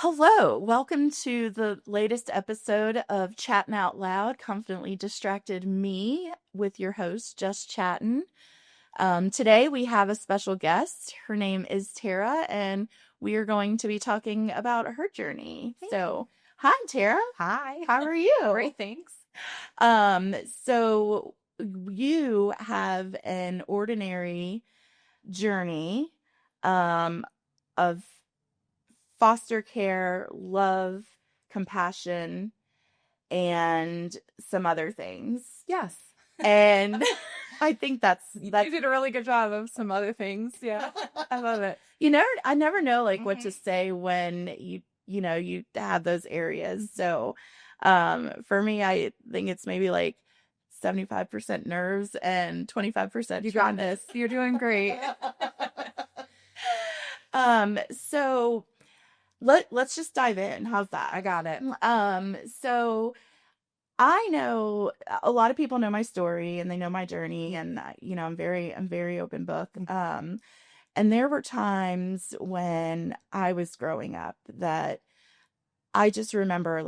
Hello, welcome to the latest episode of Chattin Out Loud, Confidently Distracted Me with your host, Just Chattin. Today we have a special guest. Her name is Tara, and we are going to be talking about her journey. So, hi, Tara. Hi. How are you? Great, thanks. So you have an ordinary journey, of foster care, love, compassion, and some other things. Yes. And I think that's You did a really good job of some other things. Yeah. I love it. I never know what to say when you have those areas. So for me, I think it's maybe 75% nerves and 25% You got shyness. this. You're doing great. So let's just dive in. How's that? I got it. So I know a lot of people know my story and they know my journey, and I'm very open book. And there were times when I was growing up that I just remember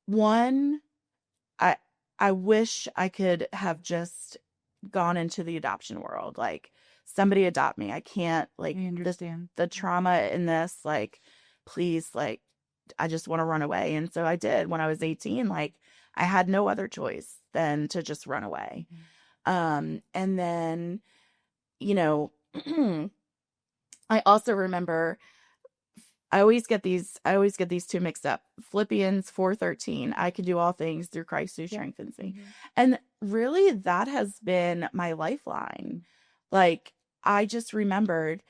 one, I I wish I could have just gone into the adoption world. Like, somebody adopt me. I can't, I understand. the trauma in this, please, I just want to run away. And so I did when I was 18. I had no other choice than to just run away. And then, you know, I also remember I always get these two mixed up. Philippians 4:13, I can do all things through Christ who strengthens me. And really that has been my lifeline. I just remembered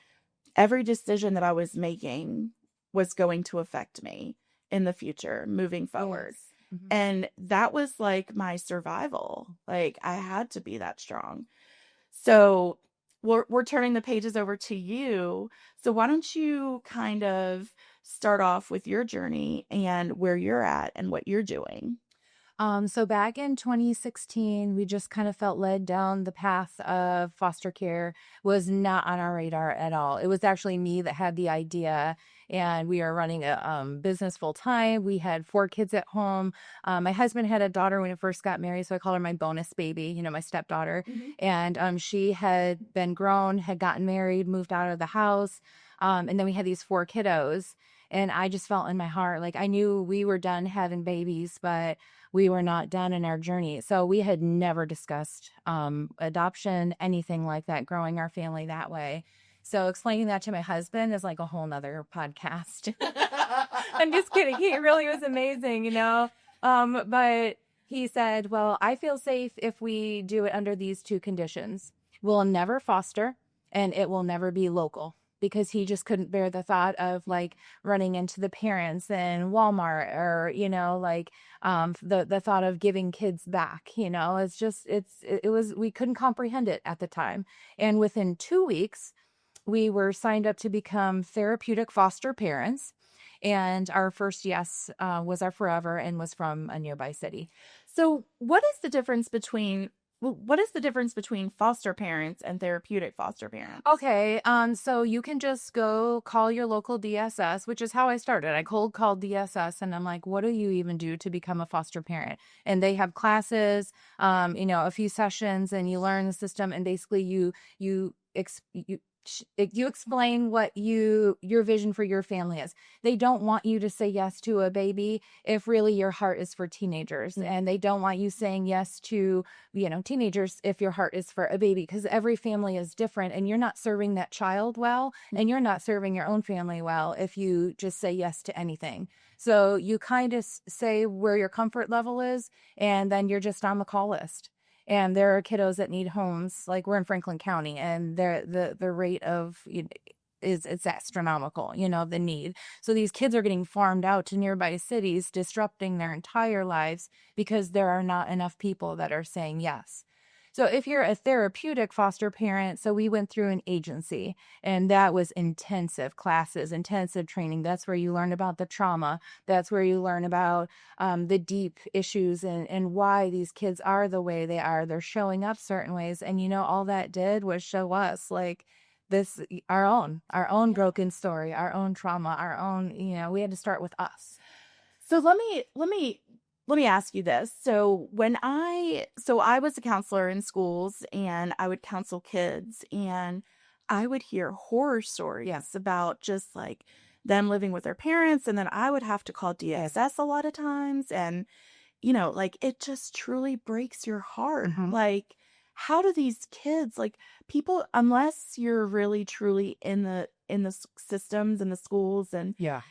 every decision that I was making was going to affect me in the future, moving forward. Yes. And that was my survival. I had to be that strong. So we're turning the pages over to you. So why don't you kind of start off with your journey and where you're at and what you're doing? So back in 2016, we just kind of felt led down the path of foster care. Was not on our radar at all. It was actually me that had the idea, and we are running a business full time. We had 4 kids at home. My husband had a daughter when we first got married, so I call her my bonus baby, my stepdaughter. And she had been grown, had gotten married, moved out of the house. And then we had these 4 kiddos. And I just felt in my heart, I knew we were done having babies, but we were not done in our journey. So we had never discussed adoption, anything like that, growing our family that way. So explaining that to my husband is like a whole nother podcast. I'm just kidding. He really was amazing. But he said, well, I feel safe if we do it under these 2 conditions. We'll never foster, and it will never be local. Because he just couldn't bear the thought of running into the parents in Walmart, or the thought of giving kids back. We couldn't comprehend it at the time. And within 2 weeks, we were signed up to become therapeutic foster parents. And our first yes was our forever, and was from a nearby city. So what is the difference between foster parents and therapeutic foster parents? Okay, so you can just go call your local DSS, which is how I started. I cold called DSS, and I'm like, what do you even do to become a foster parent? And they have classes, a few sessions, and you learn the system, and basically you explain what your vision for your family is. They don't want you to say yes to a baby if really your heart is for teenagers. And they don't want you saying yes to, teenagers if your heart is for a baby, because every family is different, and you're not serving that child well, and you're not serving your own family well if you just say yes to anything. So you kind of say where your comfort level is, and then you're just on the call list. And there are kiddos that need homes. We're in Franklin County, and the rate of it's astronomical, the need. So these kids are getting farmed out to nearby cities, disrupting their entire lives because there are not enough people that are saying yes. So if you're a therapeutic foster parent, so we went through an agency, and that was intensive classes, intensive training. That's where you learn about the trauma. That's where you learn about the deep issues and why these kids are the way they are. They're showing up certain ways. And all that did was show us this, our own Yeah. broken story, our own trauma, our own, we had to start with us. So let me ask you this. So I was a counselor in schools, and I would counsel kids, and I would hear horror Yeah. stories about just like them living with their parents, and then I would have to call DSS a lot of times, and like it just truly breaks your heart. Hmm. Like, how do these kids, like, people, unless you're really truly in the systems and the schools, and Yeah.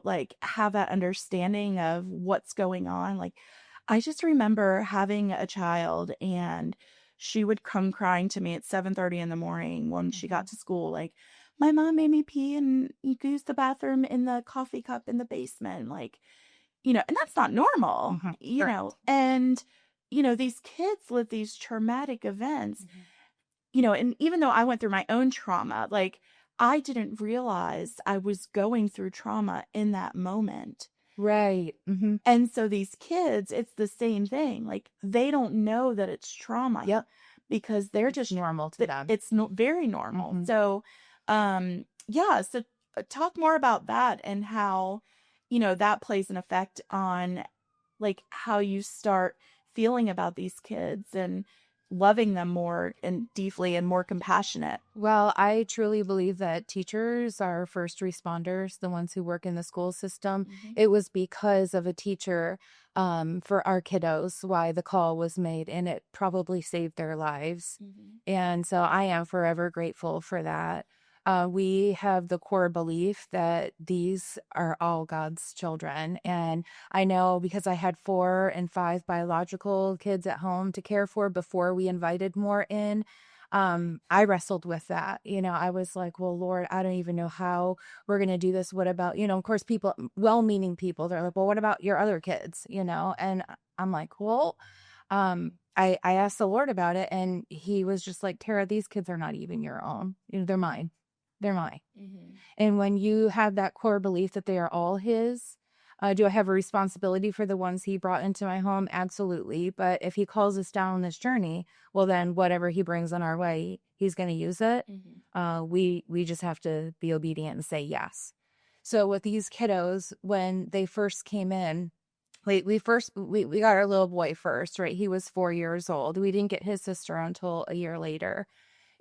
like have that understanding of what's going on. Like, I just remember having a child, and she would come crying to me at 7:30 in the morning when she got Hmm. to school, like, my mom made me pee and you use the bathroom in the coffee cup in the basement. Like, and that's not normal, Hmm. Correct. and, these kids live these traumatic events, Mhm. and even though I went through my own trauma, like, I didn't realize I was going through trauma in that moment. Right. Hmm. And so these kids, it's the same thing. Like, they don't know that it's trauma Yep. because they're It's just, normal to them. it's no, very normal. Hmm. So, yeah. So talk more about that, and how, that plays an effect on like how you start feeling about these kids and loving them more and deeply and more compassionate. Well, I truly believe that teachers are first responders, the ones who work in the school system. Mhm. It was because of a teacher, for our kiddos why the call was made, and it probably saved their lives. Mhm. And so I am forever grateful for that. We have the core belief that these are all God's children. And I know because I had 4 and 5 biological kids at home to care for before we invited more in. I wrestled with that. I was like, well, Lord, I don't even know how we're going to do this. What about, of course, people, well-meaning people, they're like, well, what about your other kids? And I'm like, well, I asked the Lord about it, and he was just like, Tara, these kids are not even your own. They're mine. They're mine. Mhm. And when you have that core belief that they are all his, do I have a responsibility for the ones he brought into my home? Absolutely. But if he calls us down on this journey, well, then whatever he brings on our way, he's going to use it. Mhm. We just have to be obedient and say yes. So with these kiddos, when they first came in, we got our little boy first, right? He was 4 years old. We didn't get his sister until a year later.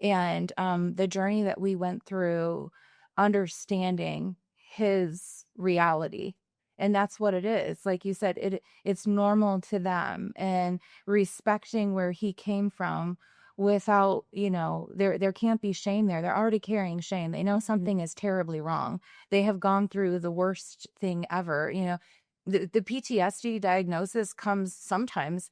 And the journey that we went through, understanding his reality, and that's what it is. Like you said, it's normal to them, and respecting where he came from without, there can't be shame there. They're already carrying shame. They know something is terribly wrong. They have gone through the worst thing ever. The PTSD diagnosis comes sometimes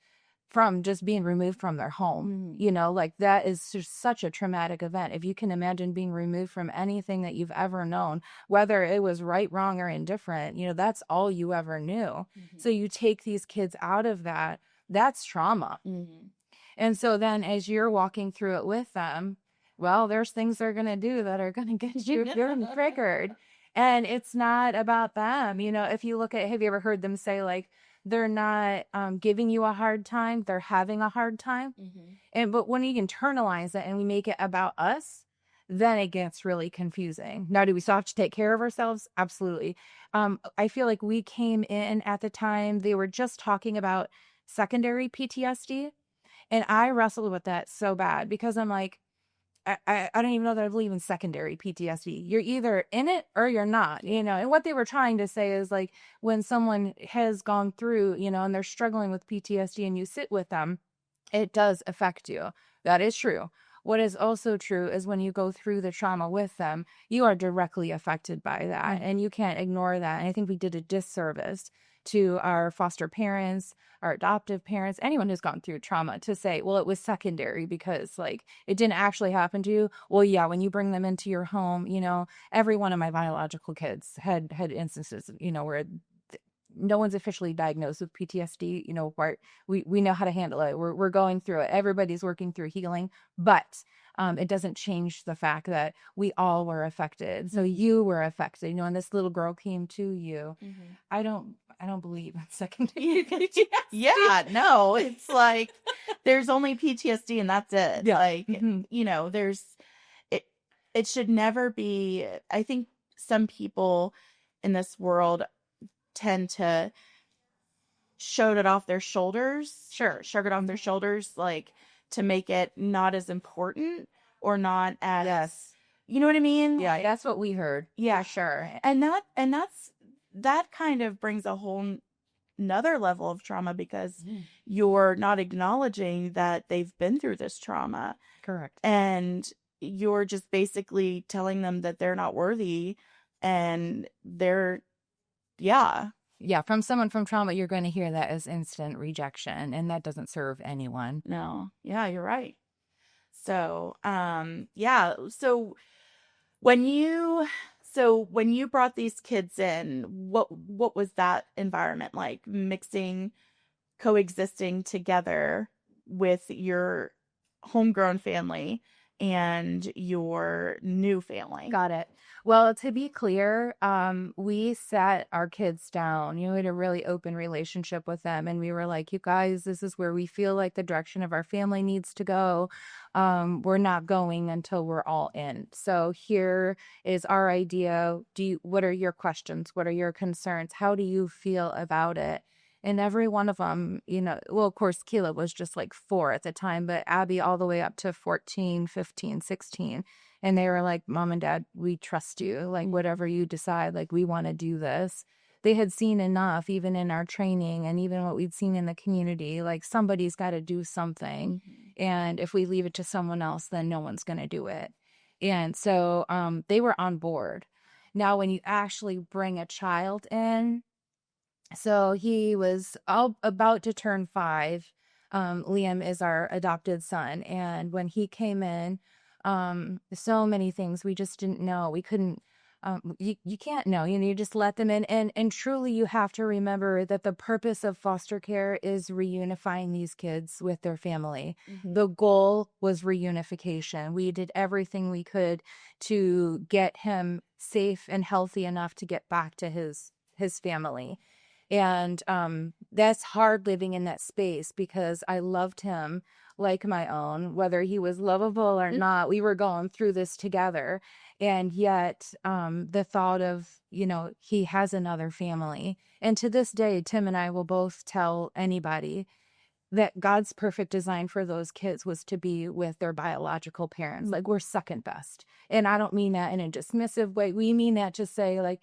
from just being removed from their home. Mhm. Like that is just such a traumatic event. If you can imagine being removed from anything that you've ever known, whether it was right, wrong, or indifferent, that's all you ever knew. So Mhm. you take these kids out of that, that's trauma. Mhm. And so then as you're walking through it with them, well, there's things they're going to do that are going to get you triggered. And it's not about them. If you look at, have you ever heard them say, like, they're not giving you a hard time, they're having a hard time? Mhm. But when we internalize it and we make it about us, then it gets really confusing. Now, do we still have to take care of ourselves? Absolutely. I feel like we came in at the time they were just talking about secondary PTSD, and I wrestled with that so bad because I'm like, I don't even know that I believe in secondary PTSD. You're either in it or you're not, Yeah. And what they were trying to say is like when someone has gone through, and they're struggling with PTSD and you sit with them, it does affect you. That is true. What is also true is when you go through the trauma with them, you are directly affected by that, Mhm. and you can't ignore that. And I think we did a disservice to our foster parents, our adoptive parents, anyone who's gone through trauma to say, well, it was secondary because like it didn't actually happen to you. Well, yeah, when you bring them into your home, every one of my biological kids had instances, where no one's officially diagnosed with PTSD, where we know how to handle it. We're going through it. Everybody's working through healing, but it doesn't change the fact that we all were affected. So Mhm. you were affected, and this little girl came to you. Mhm. I don't believe in secondary PTSD. Yeah, no, it's like there's only PTSD and that's it. Yeah. Like, Hmm. there's it. it should never be. I think some people in this world tend to showed it off their shoulders, shrug it off their shoulders, like to make it not as important or not as, Yes. you know what I mean? Yeah, that's what we heard Yeah. for sure. That kind of brings a whole another level of trauma because you're not acknowledging that they've been through this trauma Correct. and you're just basically telling them that they're not worthy and they're, yeah. Yeah, from someone from trauma, you're going to hear that as instant rejection, and that doesn't serve anyone. No. Yeah, you're right. So, yeah. When you when you brought these kids in, what was that environment like? Mixing, coexisting together with your homegrown family and your new family. Got it. Well, to be clear, we sat our kids down. We had a really open relationship with them, and we were like, "You guys, this is where we feel like the direction of our family needs to go. We're not going until we're all in. So here is our idea. What are your questions? What are your concerns? How do you feel about it?" And every one of them, well, of course, Keela was just like 4 at the time, but Abby all the way up to 14, 15, 16. And they were like, "Mom and Dad, we trust you. Like, whatever you decide, like, we want to do this." They had seen enough, even in our training and even what we'd seen in the community, like, somebody's got to do something. And if we leave it to someone else, then no one's going to do it. And so they were on board. Now, when you actually bring a child in, so he was about to turn 5. Liam is our adopted son. And when he came in, so many things we just didn't know. We couldn't, you can't know, you just let them in. And truly you have to remember that the purpose of foster care is reunifying these kids with their family. The goal was reunification. We did everything we could to get him safe and healthy enough to get back to his family. And that's hard living in that space because I loved him like my own, whether he was lovable or not. We were going through this together. And yet the thought of, he has another family. And to this day, Tim and I will both tell anybody that God's perfect design for those kids was to be with their biological parents. Like, we're second best. And I don't mean that in a dismissive way. We mean that to say, like,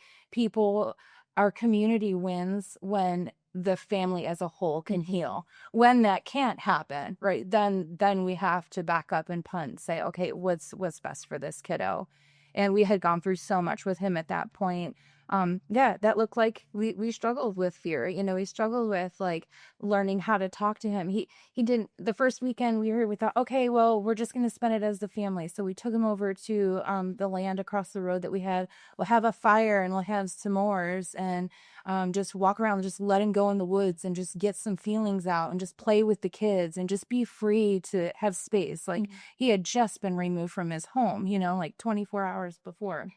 our community wins when the family as a whole can heal. When that can't happen, right, then we have to back up and punt and say, okay, what's best for this kiddo? And we had gone through so much with him at that point. That looked like we struggled with fear. We struggled with like learning how to talk to him. He didn't, the first weekend we thought, okay, well, we're just going to spend it as the family. So we took him over to the land across the road that we had. We'll have a fire and we'll have s'mores and just walk around and just let him go in the woods and just get some feelings out and just play with the kids and just be free to have space. Like he had just been removed from his home, like 24 hours before.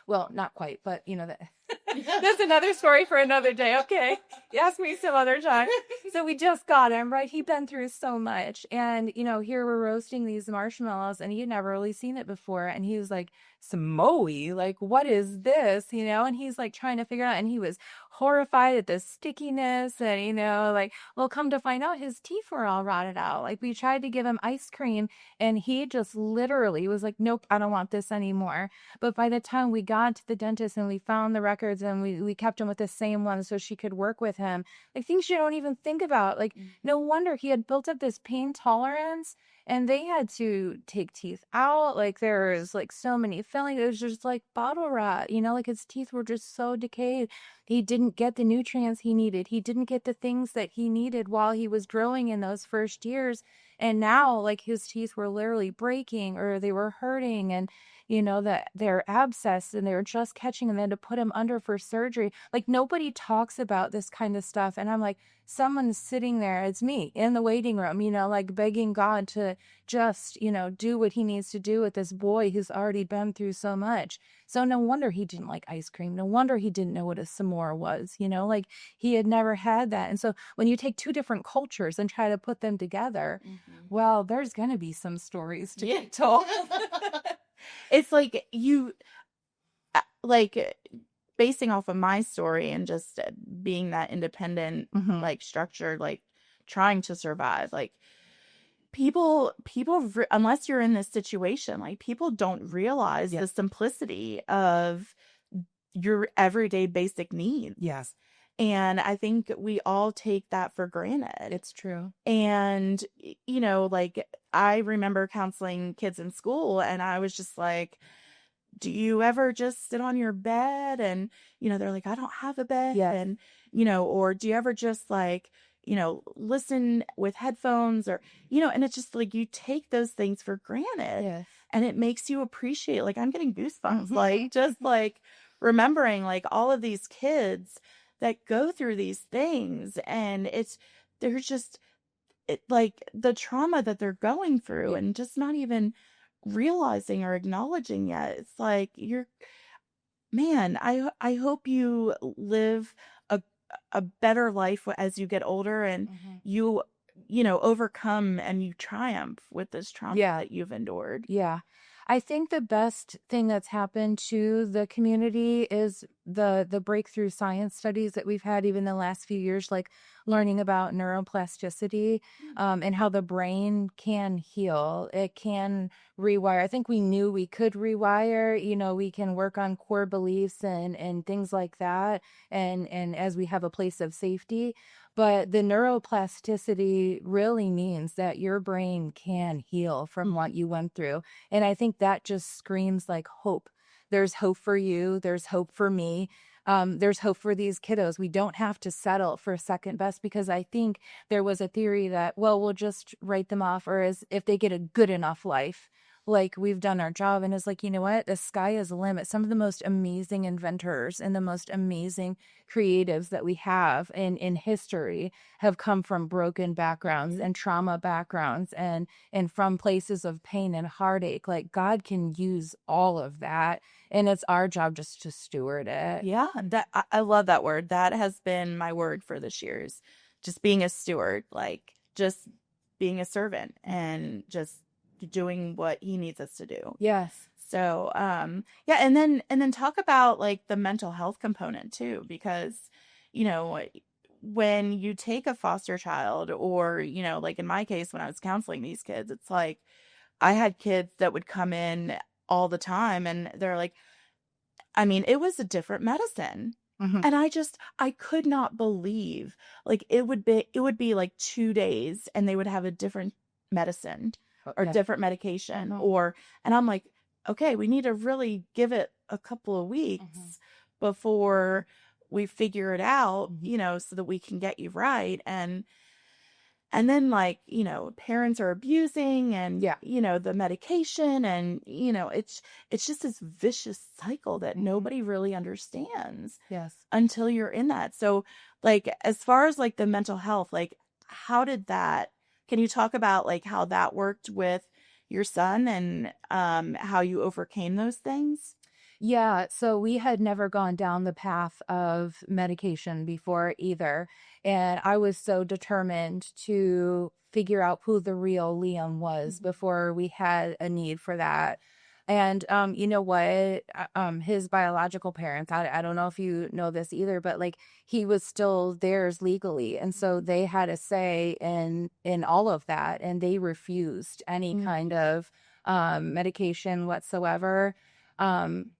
Well, not quite, but that's another story for another day. Okay. Ask me some other time. So we just got him, right? He'd been through so much. And, here we're roasting these marshmallows and he'd never really seen it before. And he was like, "Samoe, like, what is this?" And he's like trying to figure out, and he was horrified at the stickiness and, like, well, come to find out his teeth were all rotted out. Like, we tried to give him ice cream and he just literally was like, "Nope, I don't want this anymore." But by the time we got to the dentist and we found the records and we kept him with the same one so she could work with him, like things you don't even think about. Like, no wonder he had built up this pain tolerance and they had to take teeth out. Like, there was like so many fillings. It was just like bottle rot, like his teeth were just so decayed. He didn't get the nutrients he needed. He didn't get the things that he needed while he was growing in those first years. And now, like, his teeth were literally breaking or they were hurting, and that they're abscessed and they were just catching, and they had to put him under for surgery. Like, nobody talks about this kind of stuff. And I'm like, someone's sitting there, it's me in the waiting room, like begging God to just, do what he needs to do with this boy who's already been through so much. So no wonder he didn't like ice cream. No wonder he didn't know what a s'more was, like he had never had that. And so when you take two different cultures and try to put them together, well, there's going to be some stories to be told. It's like like basing off of my story and just being that independent, Hmm. like structured, like trying to survive, like unless you're in this situation, like people don't realize Yeah. the simplicity of your everyday basic Yeah. needs. And I think we all take that for granted. It's true. And, like I remember counseling kids in school, and I was just like, do you ever just sit on your bed? And, they're like, I don't have a bed. Yes. And, or do you ever just like, listen with headphones or, and it's just like you take those things for granted Yes. and it makes you appreciate, like, I'm getting goosebumps, Hmm. like, just like remembering like all of these kids that go through these things. And they're just, like the trauma that they're going through Yeah. and just not even realizing or acknowledging yet. It's like man, I hope you live a better life as you get older and Hmm. you overcome and you triumph with this trauma Yeah. that you've endured. Yeah. I think the best thing that's happened to the community is the breakthrough science studies that we've had even the last few years, like learning about neuroplasticity, and how the brain can heal. It can rewire. I think we knew we could rewire, we can work on core beliefs and things like that. And as we have a place of safety, but the neuroplasticity really means that your brain can heal from what you went through. And I think that just screams like hope. There's hope for you. There's hope for me. There's hope for these kiddos. We don't have to settle for second best, because I think there was a theory that, well, we'll just write them off, or as if they get a good enough life, like we've done our job. And it's like, you know what? The sky is the limit. Some of the most amazing inventors and the most amazing creatives that we have in history have come from broken backgrounds and trauma backgrounds, and from places of pain and heartache. Like, God can use all of that, and it's our job just to steward it. Yeah, I love that word. That has been my word for this year's just being a steward, like just being a servant and just doing what he needs us to do. Yes. So, yeah, and then talk about like the mental health component too, because, you know, when you take a foster child or, like in my case, when I was counseling these kids, it's like I had kids that would come in all the time and they're like, I mean, it was a different medicine. Hmm. And I could not believe like it would be like 2 days and they would have a different medicine or Yeah. different medication Hmm. or, and I'm like, okay, we need to really give it a couple of Hmm. weeks before we figure it out, Hmm. so that we can get you right. And then like, parents are abusing and, Yeah. the medication and, it's just this vicious cycle that Hmm. nobody really understands Yes. until you're in that. So like as far as like the mental health, like how did that can you talk about like how that worked with your son and how you overcame those things? Yeah, so we had never gone down the path of medication before either. And I was so determined to figure out who the real Liam was Mhm. before we had a need for that. And you know what? His biological parents, I don't know if you know this either, but like he was still theirs legally. And so they had a say in all of that. And they refused any Mhm. kind of medication whatsoever. Um,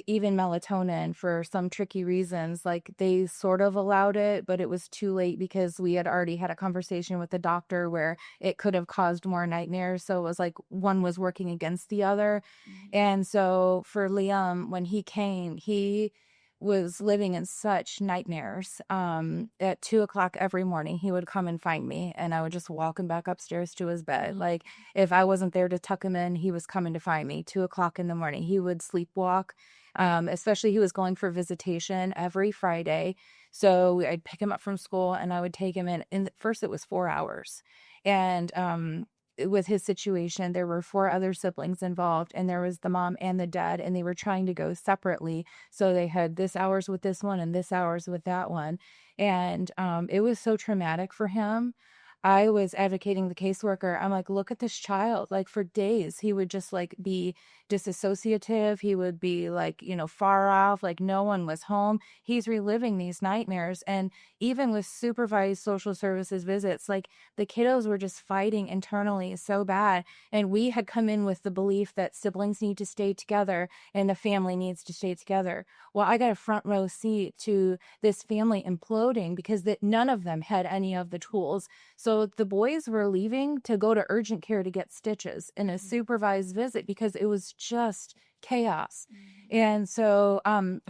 even melatonin, for some tricky reasons, like they sort of allowed it, but it was too late because we had already had a conversation with the doctor where it could have caused more nightmares. So it was like one was working against the other. Mhm. And so for Liam, when he came, he was living in such nightmares. At 2 o'clock every morning, he would come and find me, and I would just walk him back upstairs to his bed. Like, if I wasn't there to tuck him in, he was coming to find me. 2 o'clock in the morning, he would sleepwalk. Especially he was going for visitation every Friday. So I'd pick him up from school and I would take him in. And first it was 4 hours. And with his situation, there were four other siblings involved, and there was the mom and the dad, and they were trying to go separately. So they had this hours with this one and this hours with that one. And it was so traumatic for him. I was advocating the caseworker. I'm like, look at this child. Like for days, he would just like be disassociative. He would be like, far off, like no one was home. He's reliving these nightmares. And even with supervised social services visits, like the kiddos were just fighting internally so bad. And we had come in with the belief that siblings need to stay together and the family needs to stay together. Well, I got a front row seat to this family imploding because that none of them had any of the tools. So the boys were leaving to go to urgent care to get stitches in a supervised visit because it was just chaos. And so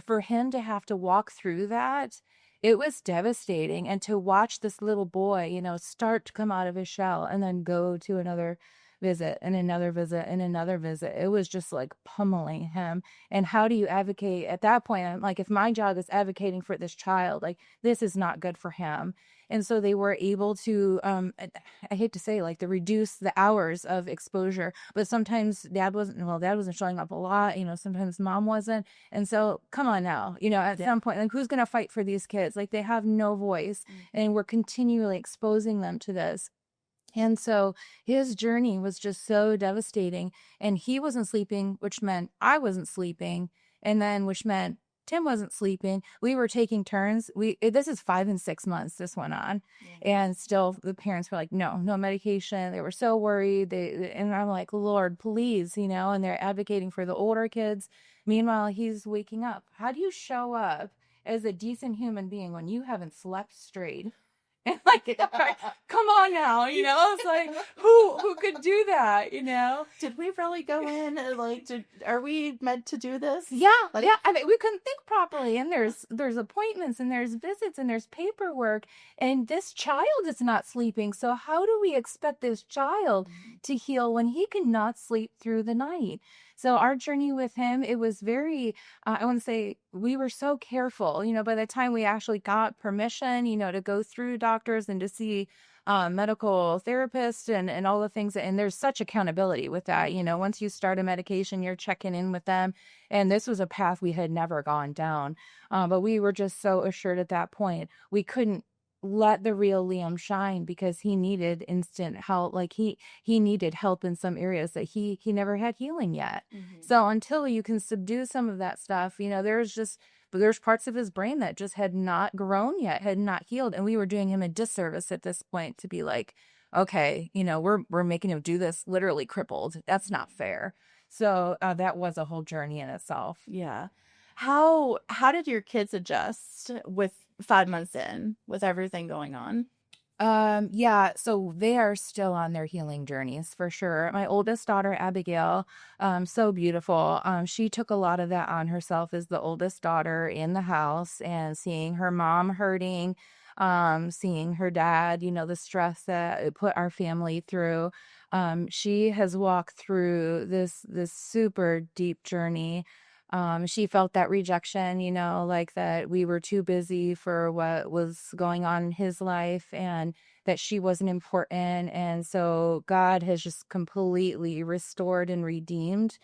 for him to have to walk through that, it was devastating. And to watch this little boy, start to come out of his shell and then go to another visit and another visit and another visit, it was just like pummeling him. And how do you advocate at that point? I'm like, if my job is advocating for this child, like this is not good for him. And so they were able to, I hate to say, like, to reduce the hours of exposure. But sometimes dad wasn't showing up a lot. Sometimes mom wasn't. And so, come on now, at some point, like, who's going to fight for these kids? Like, they have no voice, and we're continually exposing them to this. And so his journey was just so devastating. And he wasn't sleeping, which meant I wasn't sleeping. And then, which meant Tim wasn't sleeping. We were taking turns. This is 5 and 6 months this went on. And still the parents were like, no medication. They were so worried. And I'm like, Lord, please, and they're advocating for the older kids. Meanwhile, he's waking up. How do you show up as a decent human being when you haven't slept straight? And like, come on now, it's like, who could do that, Did we really go in? Like, are we meant to do this? Yeah, like, yeah. I mean, we couldn't think properly, and there's appointments, and there's visits, and there's paperwork, and this child is not sleeping. So how do we expect this child to heal when he cannot sleep through the night? So our journey with him, it was very, I want to say, we were so careful, by the time we actually got permission, to go through doctors and to see medical therapists and all the things. And there's such accountability with that. Once you start a medication, you're checking in with them. And this was a path we had never gone down. But we were just so assured at that point, we couldn't let the real Liam shine because he needed instant help. Like he needed help in some areas that he never had healing yet. So until you can subdue some of that stuff, there's parts of his brain that just had not grown yet, had not healed. And we were doing him a disservice at this point to be like, okay, we're making him do this literally crippled. That's not fair. So that was a whole journey in itself. Yeah. How did your kids adjust with 5 months in with everything going on? Yeah, so they are still on their healing journeys for sure. My oldest daughter, Abigail, so beautiful. She took a lot of that on herself as the oldest daughter in the house and seeing her mom hurting, seeing her dad, the stress that it put our family through. She has walked through this super deep journey. She felt that rejection, like that we were too busy for what was going on in his life and that she wasn't important. And so God has just completely restored and redeemed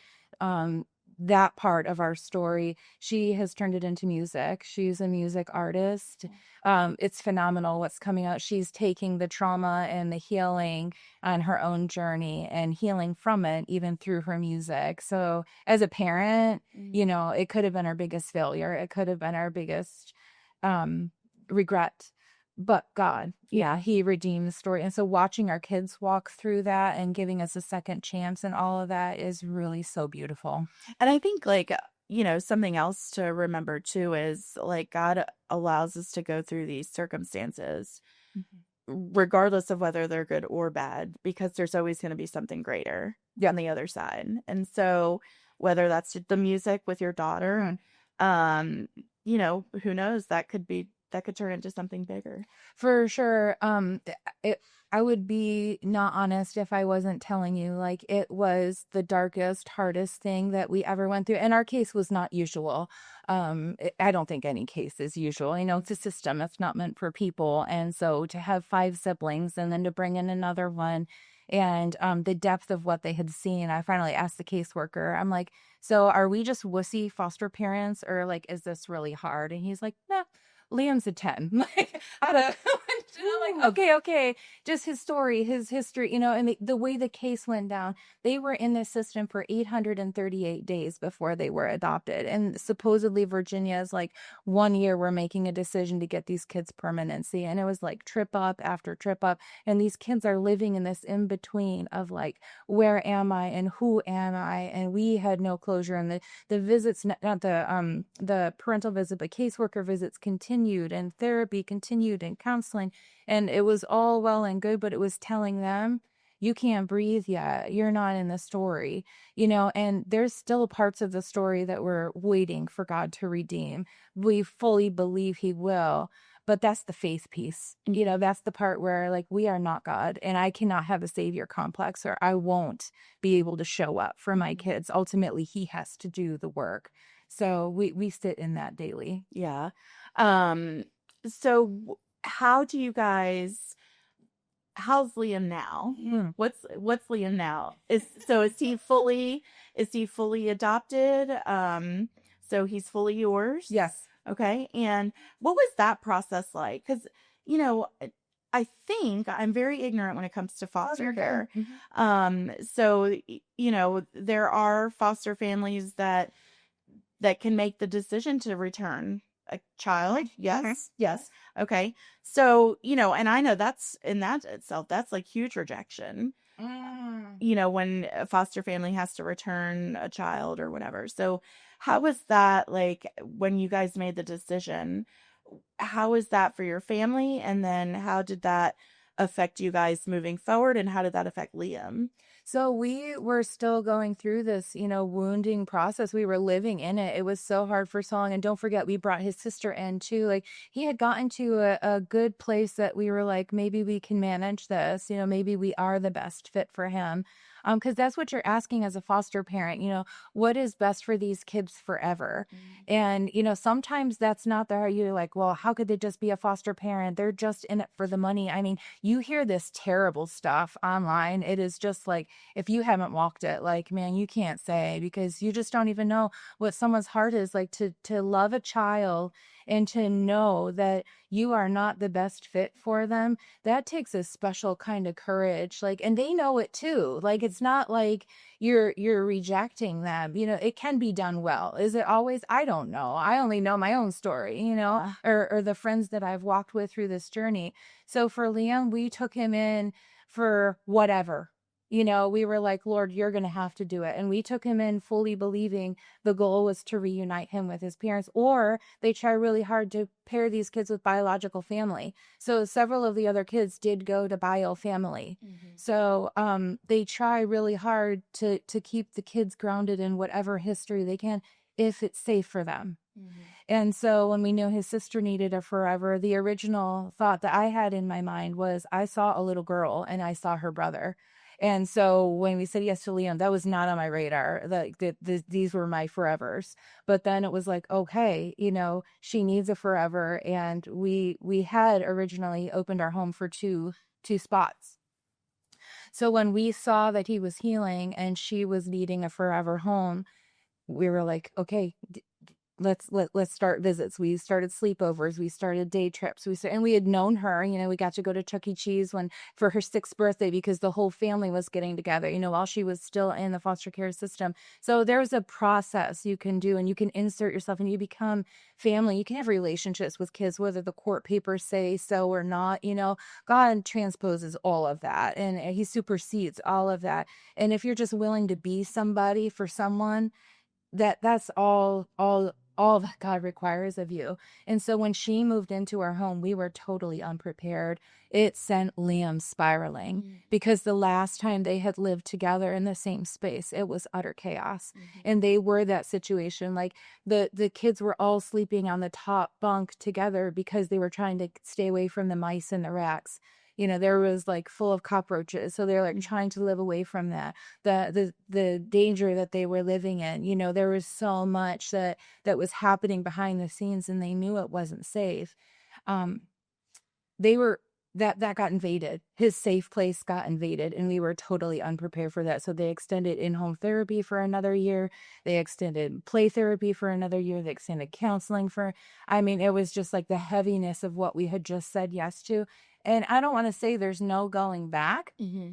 that part of our story. She has turned it into music. She's a music artist. It's phenomenal what's coming out. She's taking the trauma and the healing on her own journey and healing from it, even through her music. So as a parent, it could have been our biggest failure. It could have been our biggest regret. But God, he redeemed the story. And so watching our kids walk through that and giving us a second chance and all of that is really so beautiful. And I think something else to remember too is like God allows us to go through these circumstances regardless of whether they're good or bad, because there's always going to be something greater on the other side. And so whether that's the music with your daughter and who knows, that could turn into something bigger. For sure. I would be not honest if I wasn't telling you, like, it was the darkest, hardest thing that we ever went through. And our case was not usual. I don't think any case is usual. It's a system. It's not meant for people. And so to have 5 siblings and then to bring in another one and the depth of what they had seen, I finally asked the caseworker, I'm like, so are we just wussy foster parents or like, is this really hard? And he's like, nah. Liam's a 10. Like, out of, like, okay, just his story, his history, and the way the case went down, they were in the system for 838 days before they were adopted. And supposedly Virginia is like 1 year we're making a decision to get these kids permanency. And it was like trip up after trip up. And these kids are living in this in between of like, where am I and who am I? And we had no closure. And the visits, not the parental visit, but caseworker visits continued, and therapy continued, and counseling. And it was all well and good, but it was telling them, you can't breathe yet. You're not in the story, and there's still parts of the story that we're waiting for God to redeem. We fully believe he will. But that's the faith piece. That's the part where, like, we are not God, and I cannot have a savior complex, or I won't be able to show up for my kids. Ultimately, he has to do the work. So we sit in that daily. Yeah. So how do you guys, how's Liam now? What's Liam now? Is he fully adopted? So he's fully yours? Yes. Okay. And what was that process like? Because, you know, I think I'm very ignorant when it comes to foster care. So, there are foster families that can make the decision to return a child. Yes. Yes. Okay. So, and I know that's in that itself, that's like huge rejection. When a foster family has to return a child or whatever. So how was that, like, when you guys made the decision? How was that for your family? And then how did that affect you guys moving forward? And how did that affect Liam? So we were still going through this, wounding process. We were living in it. It was so hard for so long. And don't forget, we brought his sister in too. Like, he had gotten to a good place that we were like, maybe we can manage this. Maybe we are the best fit for him. Because that's what you're asking as a foster parent, what is best for these kids forever? And, sometimes that's not there. You're like, well, how could they just be a foster parent? They're just in it for the money. I mean, you hear this terrible stuff online. It is just like, if you haven't walked it, like, man, you can't say, because you just don't even know what someone's heart is like to love a child and to know that you are not the best fit for them. That takes a special kind of courage. Like, and they know it too. Like, it's not like you're rejecting them. It can be done well. Is it always? I don't know. I only know my own story, or the friends that I've walked with through this journey. So for Liam, we took him in for whatever. We were like, Lord, you're going to have to do it. And we took him in fully believing the goal was to reunite him with his parents, or they try really hard to pair these kids with biological family. So several of the other kids did go to bio family. So they try really hard to keep the kids grounded in whatever history they can, if it's safe for them. And so when we knew his sister needed a forever, the original thought that I had in my mind was, I saw a little girl and I saw her brother. And so when we said yes to Liam, that was not on my radar. These were my forevers. But then it was like, okay, she needs a forever. And we had originally opened our home for two spots. So when we saw that he was healing and she was needing a forever home, we were like, okay, let's start visits. We started sleepovers. We started day trips. And we had known her, we got to go to Chuck E. Cheese for her 6th birthday, because the whole family was getting together, while she was still in the foster care system. So there's a process you can do, and you can insert yourself and you become family. You can have relationships with kids, whether the court papers say so or not. God transposes all of that, and he supersedes all of that. And if you're just willing to be somebody for someone, that's all that God requires of you. And so when she moved into our home, we were totally unprepared. It sent Liam spiraling, because the last time they had lived together in the same space, it was utter chaos. And they were that situation. Like, the kids were all sleeping on the top bunk together because they were trying to stay away from the mice and the rats. There was like full of cockroaches. So they're like trying to live away from that, the danger that they were living in. There was so much that was happening behind the scenes, and they knew it wasn't safe. They were that got invaded. His safe place got invaded, and we were totally unprepared for that. So they extended in-home therapy for another year. They extended play therapy for another year. They extended counseling for, I mean, it was just like the heaviness of what we had just said yes to. And I don't want to say there's no going back, Mm-hmm.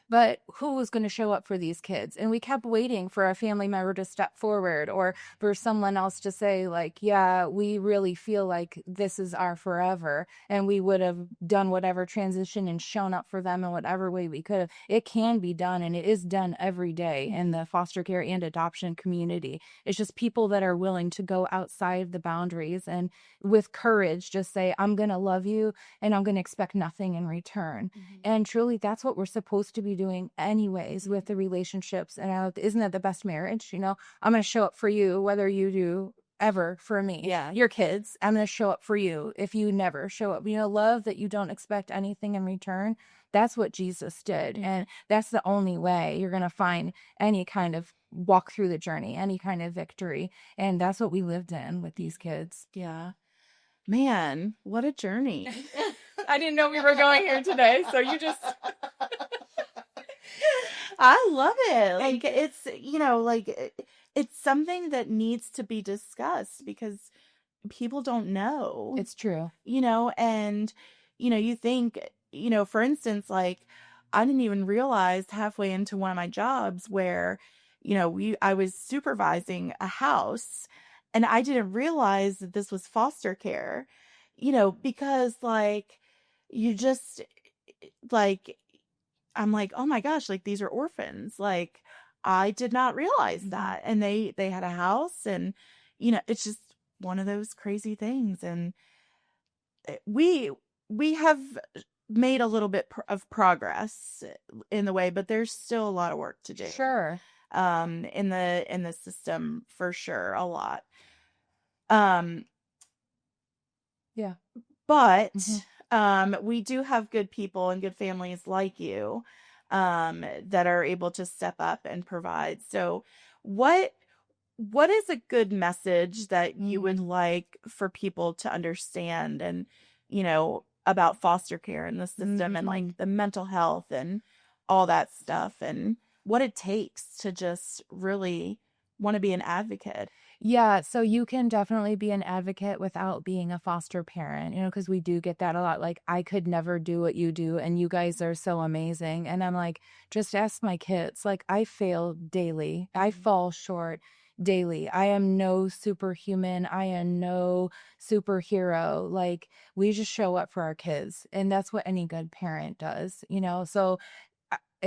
but who was going to show up for these kids? And we kept waiting for a family member to step forward or for someone else to say, like, yeah, we really feel like this is our forever. And we would have done whatever transition and shown up for them in whatever way we could have. It can be done, and it is done every day in the foster care and adoption community. It's just people that are willing to go outside the boundaries and with courage just say, I'm going to love you and I'm going to expect nothing in return. Mm-hmm. And truly, that's what we're supposed to be doing anyways with the relationships. And isn't that the best marriage? You know, I'm going to show up for you, whether you do ever for me. Yeah. Your kids, I'm going to show up for you if you never show up. You know, love that you don't expect anything in return. That's what Jesus did. And that's the only way you're going to find any kind of walk through the journey, any kind of victory. And that's what we lived in with these kids. Yeah. Man, what a journey. I didn't know we were going here today. So you just... I love it. Like it's, it's something that needs to be discussed because people don't know. It's true. And you think, for instance, like I didn't even realize halfway into one of my jobs where, I was supervising a house and I didn't realize that this was foster care, because like you just like I'm like, oh my gosh, like these are orphans. Like I did not realize that. And they had a house and, it's just one of those crazy things. And we have made a little bit of progress in the way, but there's still a lot of work to do. Sure. In the system for sure. A lot. Yeah. But we do have good people and good families like you that are able to step up and provide. So what is a good message that you would like for people to understand and, about foster care and the system and like the mental health and all that stuff and what it takes to just really want to be an advocate? Yeah, so you can definitely be an advocate without being a foster parent, because we do get that a lot. Like, I could never do what you do, and you guys are so amazing. And I'm like, just ask my kids. Like, I fail daily, I fall short daily. I am no superhuman, I am no superhero. Like, we just show up for our kids, and that's what any good parent does, So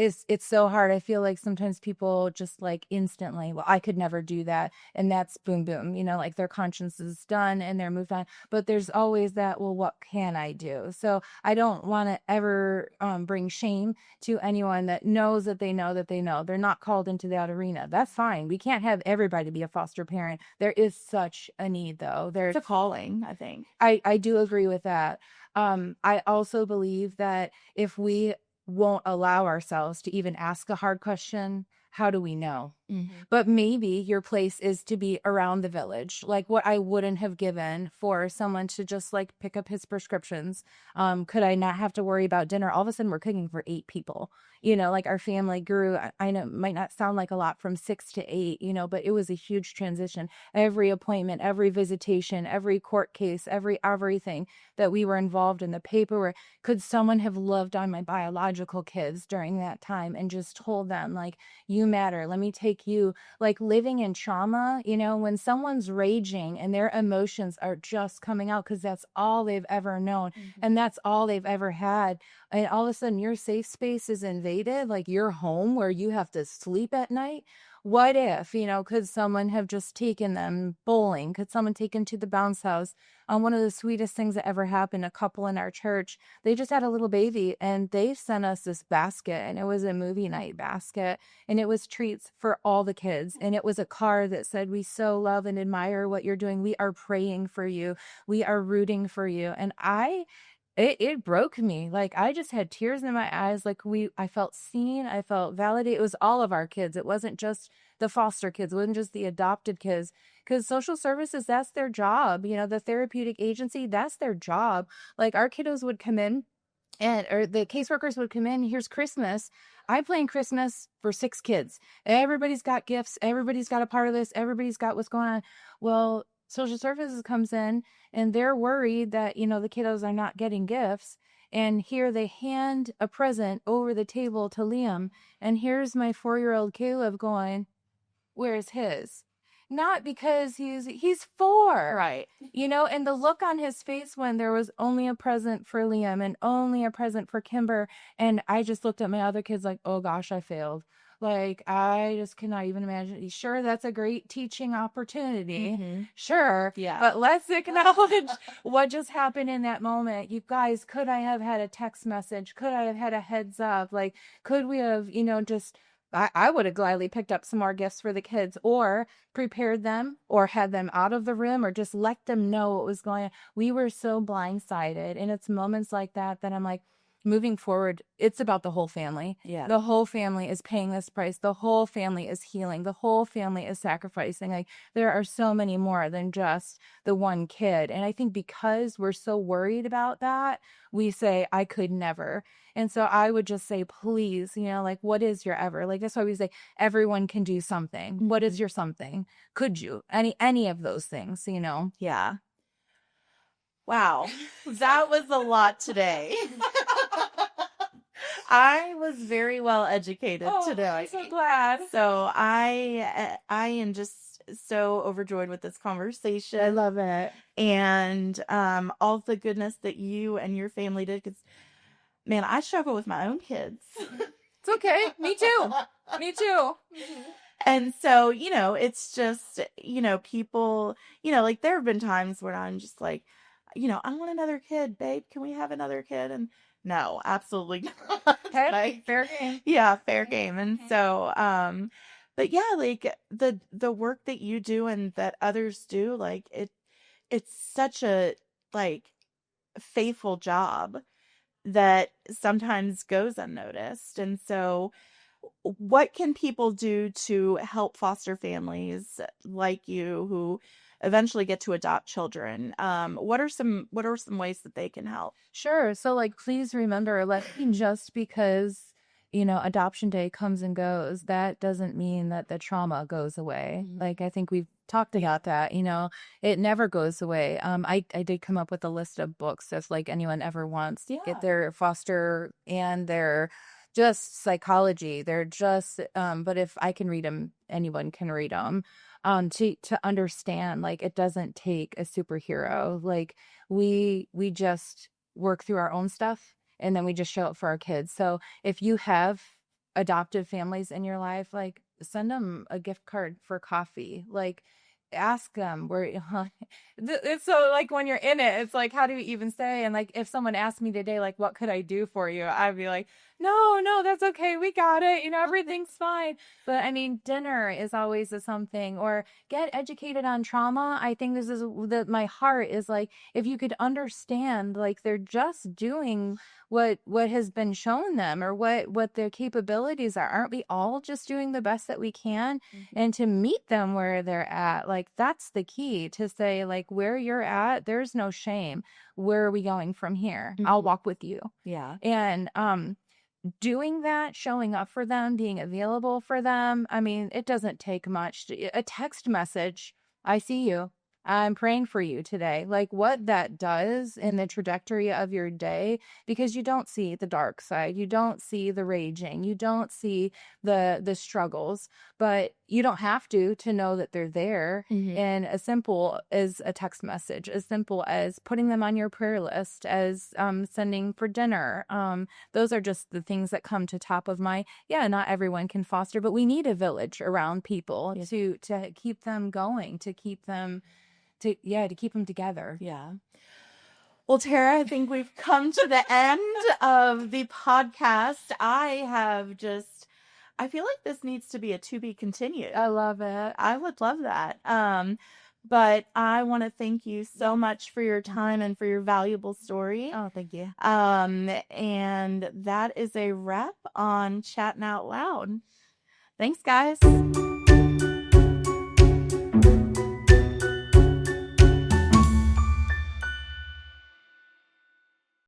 it's so hard. I feel like sometimes people just like instantly, well, I could never do that. And that's boom, boom, like their conscience is done and they're moved on. But there's always that, well, what can I do? So I don't want to ever bring shame to anyone that knows that they know that they know. They're not called into that arena. That's fine. We can't have everybody be a foster parent. There is such a need, though. There's It's a calling, I think. I do agree with that. I also believe that if we won't allow ourselves to even ask a hard question, how do we know? But maybe your place is to be around the village, like what I wouldn't have given for someone to just like pick up his prescriptions. Could I not have to worry about dinner? All of a sudden we're cooking for 8 people, like our family grew. I know it might not sound like a lot from 6 to 8, but it was a huge transition. Every appointment, every visitation, every court case, everything that we were involved in, the paperwork. Could someone have loved on my biological kids during that time and just told them, like, you matter, let me take you? Like, living in trauma, when someone's raging and their emotions are just coming out because that's all they've ever known and that's all they've ever had, and all of a sudden your safe space is invaded, like your home where you have to sleep at night. What if, could someone have just taken them bowling? Could someone take them to the bounce house? One of the sweetest things that ever happened, a couple in our church, they just had a little baby and they sent us this basket, and it was a movie night basket, and it was treats for all the kids. And it was a card that said, we so love and admire what you're doing. We are praying for you. We are rooting for you. And it broke me. Like, I just had tears in my eyes. Like, I felt seen. I felt validated. It was all of our kids. It wasn't just the foster kids. It wasn't just the adopted kids. Because social services, that's their job. The therapeutic agency, that's their job. Like, our kiddos would come in or the caseworkers would come in. Here's Christmas. I plan Christmas for 6 kids. Everybody's got gifts. Everybody's got a part of this. Everybody's got what's going on. Well, social services comes in and they're worried that, the kiddos are not getting gifts. And here they hand a present over the table to Liam. And here's my 4-year-old Caleb going, where's his? Not because he's 4. Right. And the look on his face when there was only a present for Liam and only a present for Kimber. And I just looked at my other kids like, oh gosh, I failed. Like, I just cannot even imagine. Sure, that's a great teaching opportunity. Mm-hmm. Sure. Yeah. But let's acknowledge what just happened in that moment. You guys, could I have had a text message? Could I have had a heads up? Like, could we have, just I would have gladly picked up some more gifts for the kids, or prepared them, or had them out of the room, or just let them know what was going on. We were so blindsided. And it's moments like that I'm like, moving forward, it's about the whole family. Yeah. The whole family is paying this price. The whole family is healing. The whole family is sacrificing. Like, there are so many more than just the one kid. And I think because we're so worried about that, we say, I could never. And so I would just say, please, like, what is your ever? Like, that's why we say everyone can do something. What is your something? Could you? Any of those things, Yeah. Wow. That was a lot today. I was very well educated today. I'm so glad. So I am just so overjoyed with this conversation. I love it. And all the goodness that you and your family did. Because, man, I struggle with my own kids. It's okay. Me too. Me too. And so, it's just, people, like, there have been times where I'm just like, I want another kid, babe. Can we have another kid? And no, absolutely not. Okay, Like, fair game. yeah, fair game. And so, but yeah, like the work that you do and that others do, like, it's such a, like, faithful job that sometimes goes unnoticed. And so, what can people do to help foster families like you who eventually get to adopt children? What are some ways that they can help? Sure. So, like, please remember, like, just because, adoption day comes and goes, that doesn't mean that the trauma goes away. Mhm. Like, I think we've talked about that, it never goes away. I did come up with a list of books if, like, anyone ever wants to get their foster and their just psychology. They're just, but if I can read them, anyone can read them. To understand, like, it doesn't take a superhero. Like, we just work through our own stuff, and then we just show up for our kids. So if you have adoptive families in your life, like, send them a gift card for coffee. Like, ask them where it's so, like, when you're in it, it's like, how do you even say? And, like, if someone asked me today, like, what could I do for you, I'd be like, no, that's okay, we got it, everything's fine. But I mean, dinner is always a something, or get educated on trauma. I think this is my heart is like, if you could understand, like, they're just doing what has been shown them, or what their capabilities are. Aren't we all just doing the best that we can? Mm-hmm. And to meet them where they're at, like, that's the key, to say, like, where you're at, there's no shame. Where are we going from here? Mm-hmm. I'll walk with you. Yeah. And doing that, showing up for them, being available for them. I mean, it doesn't take much. A text message, I see you, I'm praying for you today. Like, what that does in the trajectory of your day, because you don't see the dark side, you don't see the raging, you don't see the struggles, but you don't have to know that they're there. Mm-hmm. And as simple as a text message, as simple as putting them on your prayer list, as sending for dinner. Those are just the things that come to top of my, not everyone can foster, but we need a village around people. Yes. to keep them going, to keep them to keep them together. Yeah. Well, Tara, I think we've come to the end of the podcast. I feel like this needs to be a to be continued. I love it. I would love that. But I want to thank you so much for your time and for your valuable story. Oh, thank you. And that is a wrap on Chattin' Out Loud. Thanks, guys.